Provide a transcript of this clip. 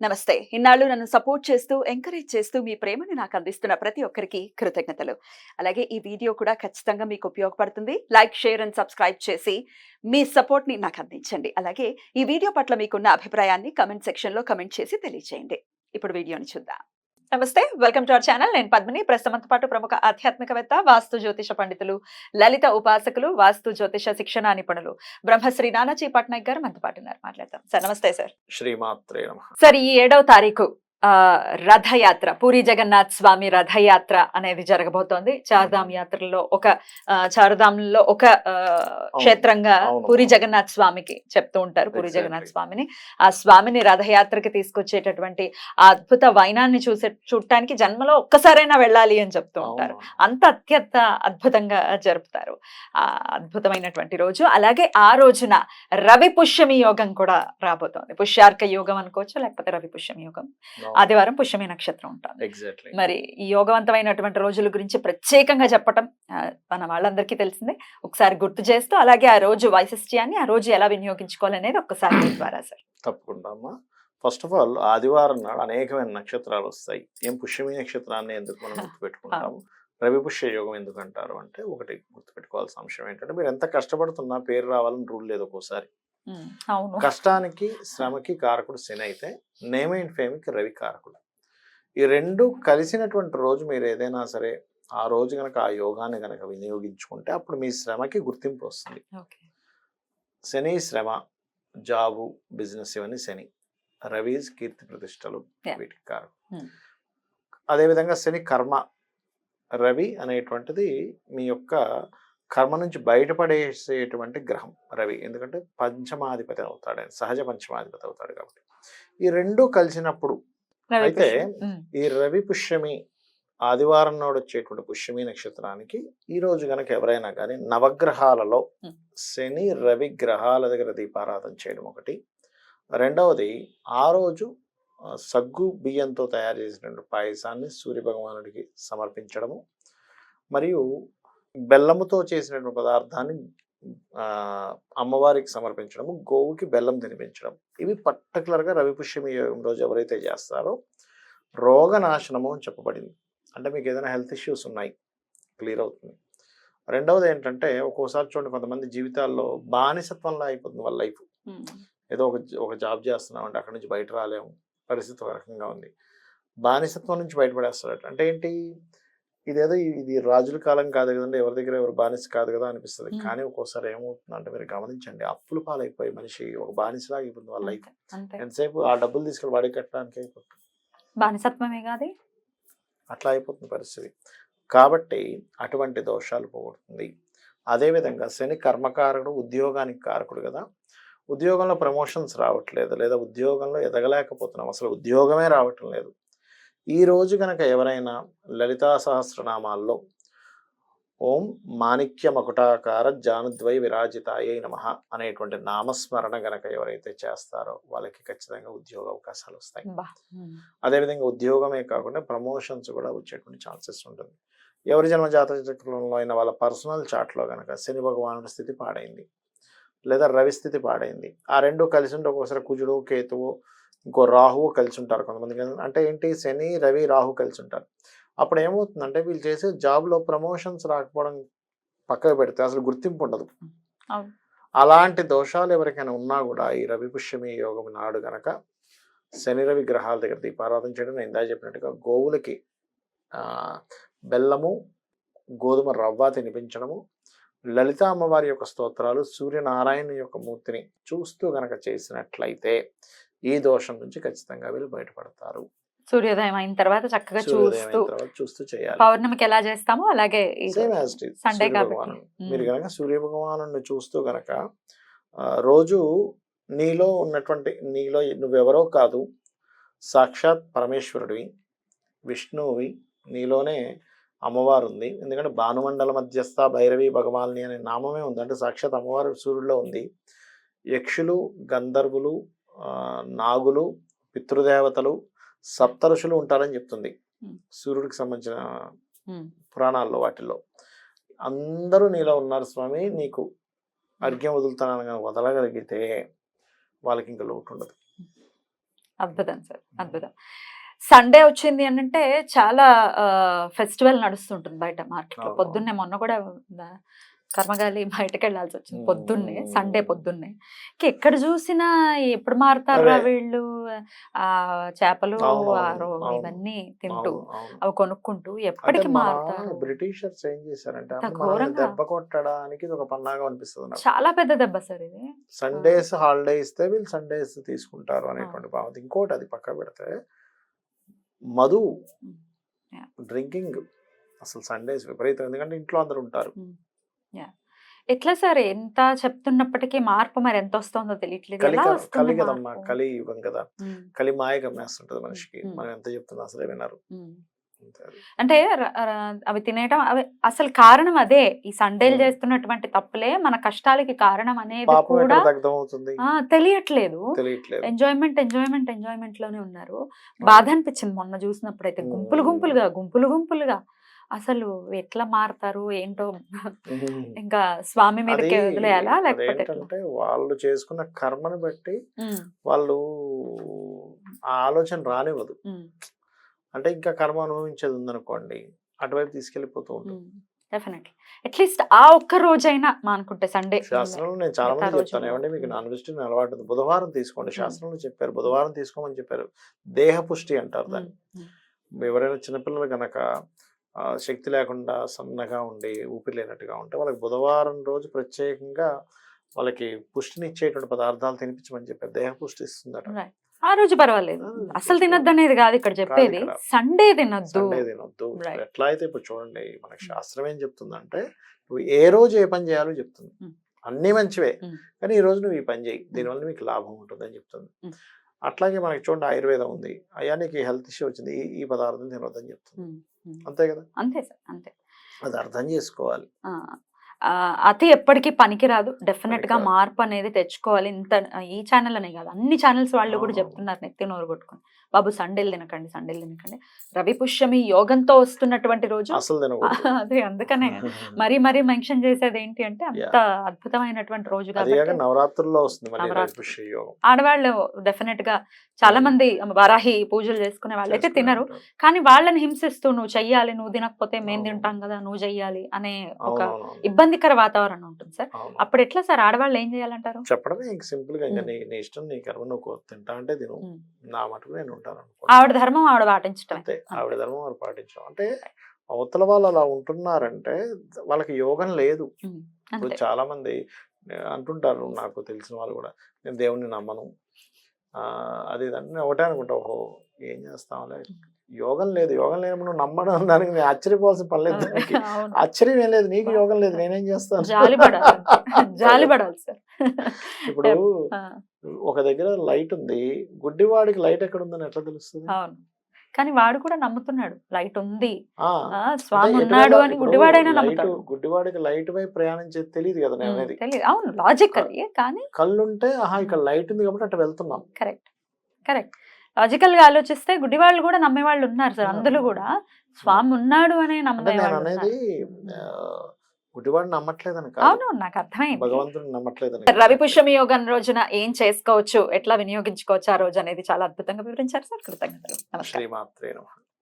నమస్తే. ఇన్నాళ్ళు నన్ను సపోర్ట్ చేస్తూ, ఎంకరేజ్ చేస్తూ మీ ప్రేమని నాకు అందిస్తున్న ప్రతి ఒక్కరికి కృతజ్ఞతలు. అలాగే ఈ వీడియో కూడా ఖచ్చితంగా మీకు ఉపయోగపడుతుంది. లైక్, షేర్ అండ్ సబ్స్క్రైబ్ చేసి మీ సపోర్ట్‌ని నాకు అందించండి. అలాగే ఈ వీడియో పట్ల మీకున్న అభిప్రాయాన్ని కామెంట్ సెక్షన్‌లో కామెంట్ చేసి తెలియజేయండి. ఇప్పుడు వీడియోని చూద్దాం. నమస్తే. Welcome to our channel. నేను పద్మిని. ప్రస్తుతంతో పాటు ప్రముఖ ఆధ్యాత్మికవేత్త, వాస్తు జ్యోతిష పండితులు, లలిత ఉపాసకులు, వాస్తు జ్యోతిష శిక్షణా నిపుణులు బ్రహ్మశ్రీ నానాజీ పట్నాయక్ గారు మనతో పాటు ఉన్నారు. మాట్లాడదాం. సార్ నమస్తే సార్. శ్రీమాత్రే నమః. సార్ ఈ 7వ తారీఖు రథయాత్ర, పూరి జగన్నాథ్ స్వామి రథయాత్ర అనేది జరగబోతోంది. చార్ధామ్ యాత్రలో ఒక చార్ధాంలో ఒక క్షేత్రంగా పూరి జగన్నాథ్ స్వామికి చెప్తూ ఉంటారు. పూరి జగన్నాథ్ స్వామిని, ఆ స్వామిని రథయాత్రకి తీసుకొచ్చేటటువంటి ఆ అద్భుత వైనాన్ని చూడటానికి జన్మలో ఒక్కసారైనా వెళ్ళాలి అని చెప్తూ ఉంటారు. అంత అత్యంత అద్భుతంగా జరుపుతారు ఆ అద్భుతమైనటువంటి రోజు. అలాగే ఆ రోజున రవి పుష్యమి యోగం కూడా రాబోతోంది. పుష్యార్క యోగం అనుకోవచ్చు, లేకపోతే రవి పుష్యమి యోగం. ఆదివారం పుష్యమి నక్షత్రం ఉంటుంది. మరి ఈ యోగవంతమైనటువంటి రోజుల గురించి ప్రత్యేకంగా చెప్పటం మన వాళ్ళందరికీ తెలిసిందే. ఒకసారి గుర్తు చేస్తూ, అలాగే ఆ రోజు వైశిష్ట్యాన్ని, ఆ రోజు ఎలా వినియోగించుకోవాలనేది ఒక్కసారి ద్వారా సార్. తప్పకుండా అమ్మా. ఫస్ట్ ఆఫ్ ఆల్ ఆదివారం నాడు అనేకమైన నక్షత్రాలు వస్తాయి. ఏం పుష్యమి నక్షత్రాన్ని ఎందుకు మనం గుర్తుపెట్టుకుంటాము, రవి పుష్య యోగం ఎందుకు అంటారు అంటే, ఒకటి గుర్తుపెట్టుకోవాల్సిన అంశం ఏంటంటే, మీరు ఎంత కష్టపడుతున్నా పేరు రావాలని రూల్ లేదు. ఒక్కోసారి కష్టానికి శ్రమకి కారకుడు శని అయితే, నేమ్ అండ్ ఫేమ్కి రవి కారకుడు. ఈ రెండు కలిసినటువంటి రోజు మీరు ఏదైనా సరే ఆ రోజు కనుక ఆ యోగాన్ని కనుక వినియోగించుకుంటే అప్పుడు మీ శ్రమకి గుర్తింపు వస్తుంది. శని శ్రమ, జాబు, బిజినెస్ ఇవన్నీ శని. రవి కీర్తి ప్రతిష్టలు వీటికి కారకుడు. అదేవిధంగా శని కర్మ, రవి అనేటువంటిది మీ యొక్క కర్మ నుంచి బయటపడేసేటువంటి గ్రహం రవి. ఎందుకంటే పంచమాధిపతి అవుతాడు ఆయన, సహజ పంచమాధిపతి అవుతాడు కాబట్టి. ఈ రెండు కలిసినప్పుడు అయితే ఈ రవి పుష్యమి ఆదివారం నాడు వచ్చేటువంటి పుష్యమి నక్షత్రానికి ఈ రోజు కనుక ఎవరైనా కానీ నవగ్రహాలలో శని రవి గ్రహాల దగ్గర దీపారాధన చేయడం ఒకటి. రెండవది, ఆ రోజు సగ్గు బియ్యంతో తయారు చేసినటువంటి పాయసాన్ని సూర్య భగవానుడికి సమర్పించడము, మరియు బెల్లముతో చేసినటువంటి పదార్థాన్ని అమ్మవారికి సమర్పించడము, గోవుకి బెల్లం తినిపించడం. ఇవి పర్టికులర్గా రవి పుష్యమి రోజు ఎవరైతే చేస్తారో రోగనాశనము అని చెప్పబడింది. అంటే మీకు ఏదైనా హెల్త్ ఇష్యూస్ ఉన్నాయి, క్లియర్ అవుతుంది. రెండవది ఏంటంటే, ఒక్కోసారి చూడండి, కొంతమంది జీవితాల్లో బానిసత్వంలో అయిపోతుంది వాళ్ళ లైఫ్. ఏదో ఒక జాబ్ చేస్తున్నామంటే అక్కడి నుంచి బయట రాలేము, పరిస్థితి ఒక రకంగా ఉంది. బానిసత్వం నుంచి బయటపడేస్తారట. అంటే ఏంటి, ఇదేదో ఇది రాజుల కాలం కాదు కదండి, ఎవరి దగ్గర ఎవరు బానిస కాదు కదా అనిపిస్తుంది. కానీ ఒక్కోసారి ఏమవుతుందంటే, మీరు గమనించండి, అప్పుల పాలైపోయి మనిషి ఒక బానిసలాగా అయిపోతుంది వాళ్ళ లైఫ్. ఎంతసేపు ఆ డబ్బులు తీసుకెళ్ళి వాడికి కట్టడానికి అయిపోతుంది, బానిసత్వమే కాదు, అట్లా అయిపోతుంది పరిస్థితి. కాబట్టి అటువంటి దోషాలు పోగొడుతుంది. అదేవిధంగా శని కర్మకారకుడు, ఉద్యోగానికి కారకుడు కదా. ఉద్యోగంలో ప్రమోషన్స్ రావట్లేదు, లేదా ఉద్యోగంలో ఎదగలేకపోతున్నాం, అసలు ఉద్యోగమే రావటం లేదు. ఈ రోజు కనుక ఎవరైనా లలితా సహస్రనామాల్లో ఓం మాణిక్య మకుటాకార జానుద్వై విరాజితాయై నమః అనేటువంటి నామస్మరణ గనక ఎవరైతే చేస్తారో వాళ్ళకి ఖచ్చితంగా ఉద్యోగ అవకాశాలు వస్తాయి. అదేవిధంగా ఉద్యోగమే కాకుండా ప్రమోషన్స్ కూడా వచ్చేటువంటి ఛాన్సెస్ ఉంటుంది. ఎవరి జన్మ జాతక చక్రంలో అయిన వాళ్ళ పర్సనల్ చార్ట్లో కనుక శని భగవానుడి స్థితి పాడైంది, లేదా రవి స్థితి పాడైంది, ఆ రెండు కలిసి ఉంటే ఒక్కోసారి కుజుడు, కేతువు, ఇంకో రాహువు కలిసి ఉంటారు కొంతమంది. అంటే ఏంటి, శని రవి రాహు కలిసి ఉంటారు. అప్పుడు ఏమవుతుందంటే, వీళ్ళు చేసే జాబ్లో ప్రమోషన్స్ రాకపోవడం పక్కకు పెడితే అసలు గుర్తింపు ఉండదు. అలాంటి దోషాలు ఎవరికైనా ఉన్నా కూడా ఈ రవి పుష్యమి యోగం నాడు గనక శని రవి గ్రహాల దగ్గర దీపారాధన చేయడం, నేను ఇందా చెప్పినట్టుగా గోవులకి బెల్లము, గోధుమ రవ్వ తినిపించడము, లలిత అమ్మవారి యొక్క స్తోత్రాలు, సూర్యనారాయణ యొక్క మూర్తిని చూస్తూ గనక చేసినట్లయితే ఈ దోషం నుంచి ఖచ్చితంగా వీళ్ళు బయటపడతారు. సూర్యోదయం అయిన తర్వాత చక్కగా చూస్తూ చేయాలి. పౌర్ణమికి ఎలా చేస్తామో అలాగే సండే కాబట్టి మీరు కనుక సూర్య భగవాను చూస్తూ గనక రోజు నీలో ఉన్నటువంటి, నీలో నువ్వెవరో కాదు, సాక్షాత్ పరమేశ్వరుడివి, విష్ణువువి, నీలోనే అమ్మవారు ఉంది. ఎందుకంటే భానుమండల మధ్యస్థ భైరవి భగవాన్ని అనే నామమే ఉంది. అంటే సాక్షాత్ అమ్మవారు సూర్యుడిలో ఉంది. యక్షులు, గంధర్వులు, నాగులు, పితృదేవతలు, సప్తఋషులు ఉంటారని చెప్తుంది సూర్యుడికి సంబంధించిన పురాణాల్లో. వాటిల్లో అందరూ నీలో ఉన్నారు స్వామి, నీకు అర్ఘ్యం వదులుతానని వదలగలిగితే వాళ్ళకి ఇంకా లోటు ఉండదు. అద్భుతం సార్, అద్భుతం. సండే వచ్చింది అని అంటే చాలా ఫెస్టివల్ నడుస్తుంటుంది బయట మార్కెట్ లో. అవును. పొద్దున్నే మొన్న కూడా కర్మగాలి బయటకు వెళ్ళాల్సి వచ్చింది పొద్దున్నే, సండే పొద్దున్నే. ఎక్కడ చూసినా ఎప్పుడు మారుతారా అదే. వీళ్ళు, ఆ చేపలు అవును, ఆ అవును, అవును, ఇవన్నీ తింటూ అవును, అవును. అవి కొనుక్కుంటూ అంటే ఎప్పటికి మన మారుతారు. బ్రిటిషర్స్ ఏం చేశారంటే ఇంత అంటే మనల్ని ఘోరంగా దెబ్బ కొట్టడానికి ఇది ఒక పన్నాగా అనిపిస్తుంది నాకు. చాలా పెద్ద దెబ్బ సార్ ఇది. సండేస్ హాలిడే ఇస్తే వీళ్ళు సండేస్ తీసుకుంటారు అనేటువంటి భావం. ఇంకోటి అది పక్క పెడితే మధు, Yeah. డ్రింకింగ్ అసలు సండేస్ విపరీతం. ఎందుకంటే ఇంట్లో అందరు ఉంటారు. ఎట్లా సార్ ఎంత చెప్తున్నప్పటికీ మార్పు మరి ఎంత వస్తుందో తెలియట్లేదు. ఎలా కలి వస్తుంది కదమ్మా, మార్పు? కలి యుగం కదా. కలి మాయ గమ్మేస్తుంటది మనిషికి. మనం ఎంత చెప్తున్నా అసలే వినరు. అంతే అది. అంటే అవి తినేయటం, అవి అసలు కారణం అదే. ఈ సండేలు ఉమ్. చేస్తున్నటువంటి తప్పులే మన కష్టాలకి కారణం అనేది పాపం కూడా ఎక్కడ దగ్ధం అవుతుంది తెలియట్లేదు. తెలియట్లేదు. ఎంజాయ్మెంట్ ఎంజాయ్మెంట్ ఎంజాయ్మెంట్ లోనే ఉన్నారు. బాధ అనిపించింది మొన్న చూసినప్పుడు అయితే. గుంపులు గుంపులుగా గుంపులు గుంపులుగా అసలు ఎట్లా మారుతారు ఏంటో. ఇంకా స్వామి అది మీదకి వదిలేయాలా లేకపోతే ఎట్లా? అదేంటంటే వాళ్ళు చేసుకున్న కర్మని బట్టి వాళ్ళు ఆ ఆలోచన రానివ్వదు. అంటే ఇంకా కర్మ అనుభవించేది ఉందనుకోండి, అటువైపు తీసుకెళ్లిపోతూ ఉంటుంది. డెఫినెట్లీ అట్లీస్ట్ ఆ ఒక్క రోజైనా మానుకుంటే సండే. శాస్త్రంలో నేను చాలా మిగతా మంది చెప్తాను, రోజుల్లో. ఏమంటే మీకు నాన్ వెజిటేరియన్ అలవాటు ఉంది, బుధవారం తీసుకోండి. శాస్త్రంలో చెప్పారు బుధవారం తీసుకోమని చెప్పారు. దేహ పుష్టి అంటారు దాన్ని. ఎవరైనా చిన్నపిల్లలు గనక శక్తి లేకుండా సన్నగా ఉండి ఊపిరి లేనట్టుగా ఉంటే వాళ్ళకి బుధవారం రోజు ప్రత్యేకంగా వాళ్ళకి పుష్టినిచ్చేటువంటి పదార్థాలు తినిపించమని చెప్పారు. దేహ పుష్టి ఇస్తుందట. ఆ రోజు పర్వాలేదు, అసలు తినద్దు అనేది కాదు ఇక్కడ చెప్పేది. సండే తినద్దు. సండే తినొద్దు. Right. ఎట్లా అయితే ఇప్పుడు చూడండి, మనకి శాస్త్రం ఏం చెప్తుందంటే నువ్వు ఏ రోజు ఏ పని చేయాలో చెప్తుంది. అన్నీ మంచివే, కానీ ఈ రోజు నువ్వు ఈ పని చేయి, దీనివల్ల మీకు లాభం ఉంటుంది అని చెప్తుంది. అట్లాగే మనకి చూడండి ఆయుర్వేదం ఉంది, అయ్యా నీకు హెల్త్ ఇష్యూ వచ్చింది, ఈ పదార్థం తినొద్దని చెప్తుంది. అంతే కదా. అంతే సార్, అంతే. అది అర్థం చేసుకోవాలి. అతి ఎప్పటికీ పనికిరాదు. డెఫినెట్ గా మార్పు అనేది తెచ్చుకోవాలి. ఇంత ఈ ఛానల్ అనే కాదు, అన్ని ఛానల్స్ వాళ్ళు కూడా చెప్తున్నారు నెత్తి నోరు కొట్టుకొని, బాబు సండేలు తినకండి, సండేలు తినకండి. రవి పుష్యమి యోగంతో వస్తున్నటువంటి రోజు అసలు తినకూడదు. అదే అందుకనే మరీ మరీ మెన్షన్ చేసేది ఏంటి అంటే అంత అద్భుతమైనటువంటి రోజు కాబట్టి. నవరాత్రుల్లో వస్తుంది మళ్ళీ రవి నవరాత్రులు. పుష్య యోగం. ఆడవాళ్ళు డెఫినెట్ గా చాలా మంది వరాహి పూజలు చేసుకునే వాళ్ళైతే తినరు, కానీ వాళ్ళని హింసిస్తూ నువ్వు చెయ్యాలి, నువ్వు తినకపోతే మేము తింటాం కదా, నువ్వు చెయ్యాలి అనే ఒక ఇబ్బందికర వాతావరణం ఉంటుంది సార్. అప్పుడు ఎట్లా సార్ ఆడవాళ్ళు ఏం చేయాలంటారు? చెప్పడమే సింపుల్ గా, నీ ఇష్టం, నీ కర్మ, నువ్వు తింటా అంటే తిను, నా మటుకు నేను ఉంటాను. ఆవిడ ధర్మం ఆవిడ పాటించడం. అంతే, ఆవిడ ధర్మం వారు పాటించడం. అంటే అవతల వాళ్ళు అలా ఉంటున్నారంటే వాళ్ళకి యోగం లేదు. ఇప్పుడు చాలా మంది అంటుంటారు, నాకు తెలిసిన వాళ్ళు కూడా, నేను దేవుణ్ణి నమ్మను అది ఇదని ఒకటే అనుకుంటా. ఓహో ఏం చేస్తాంలే, యోగం లేదు. యోగం లేనప్పుడు నువ్వు నమ్మడం దానికి నేను ఆశ్చర్యపోవాల్సిన పని లేదు. దానికి ఆశ్చర్యం ఏం లేదు. నీకు యోగం లేదు, నేనేం చేస్తాను? జాలిపడాలి సార్. ఇప్పుడు ఒక దగ్గర లైట్ ఉంది, గుడ్డివాడికి లైట్ ఎక్కడ ఉందని ఎట్లా తెలుస్తుంది? కానీ వాడు కూడా నమ్ముతున్నాడు లైట్ ఉంది, స్వామి ఉన్నాడు అని. గుడ్డివాడైనా నమ్ముతాడు. గుడ్డివాడికి లైట్ వైపు ప్రయాణించేది తెలియదు కదా నేను అనేది. అవును, లాజికల్. కానీ కళ్ళుంటే ఆహా ఇక్కడ లైట్ ఉంది కాబట్టి అట్లా వెళ్తున్నాం. Correct, correct. లాజికల్ గా ఆలోచిస్తే గుడ్డివాళ్ళు కూడా నమ్మేవాళ్ళు ఉన్నారు సార్. అందులో కూడా స్వామి ఉన్నాడు అనే నమ్మేవాళ్ళు అనేది గుడ్డివాడు నమ్మట్లేదని కాదు. అవును, నాకు అర్థమైంది. భగవంతుని నమ్మట్లేదని. రవి పుష్యమి యోగం రోజున ఏం చేసుకోవచ్చు, ఎట్లా వినియోగించుకోవచ్చు ఆ రోజు అనేది చాలా అద్భుతంగా వివరించారు సార్. కృతజ్ఞతలు. శ్రీమాత్రే నమః.